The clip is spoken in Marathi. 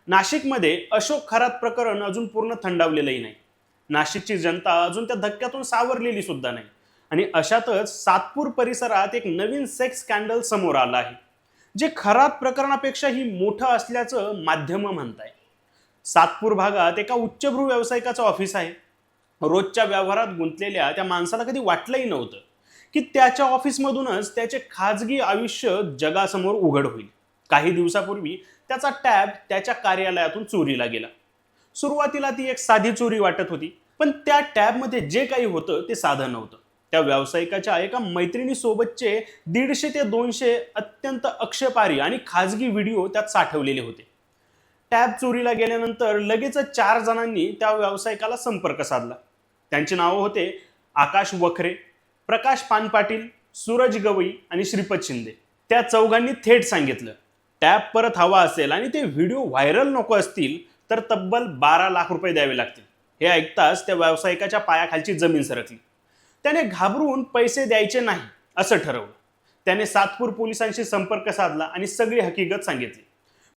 नाशिकमध्ये अशोक खरात प्रकरण अजून पूर्ण थंडावलेलंही नाही. नाशिकची जनता अजून त्या धक्क्यातून सावरलेली सुद्धा नाही. आणि अशातच सातपूर परिसरात एक नवीन सेक्स स्कॅन्डल समोर आलं आहे, जे खरात प्रकरणापेक्षाही मोठं असल्याचं माध्यम म्हणताय. सातपूर भागात एका उच्चभ्रू व्यावसायिकाचं ऑफिस आहे. रोजच्या व्यवहारात गुंतलेल्या त्या माणसाला कधी वाटलंही नव्हतं की त्याच्या ऑफिसमधूनच त्याचे खाजगी आयुष्य जगासमोर उघड होईल. काही दिवसापूर्वी त्याचा टॅब त्याच्या कार्यालयातून चोरीला गेला. सुरुवातीला ती एक साधी चोरी वाटत होती, पण त्या टॅबमध्ये जे काही होतं ते साधं नव्हतं. त्या व्यावसायिकाच्या एका मैत्रिणीसोबतचे 150 ते 200 अत्यंत आक्षेपार्ह आणि खाजगी व्हिडिओ त्यात साठवलेले होते. टॅब चोरीला गेल्यानंतर लगेचच 4 जणांनी त्या व्यावसायिकाला संपर्क साधला. त्यांची नावं होते आकाश वखरे, प्रकाश पानपाटील, सूरज गवई आणि श्रीपद शिंदे. त्या चौघांनी थेट सांगितलं, टॅब परत हवा असेल आणि ते व्हिडिओ व्हायरल नको असतील तर तब्बल 12 लाख रुपये द्यावे लागतील. हे ऐकताच त्या व्यावसायिकाच्या पायाखालची जमीन सरकली. त्याने घाबरून पैसे द्यायचे नाही असं ठरवलं. त्याने सातपूर पोलिसांशी संपर्क साधला आणि सगळी हकीकत सांगितली.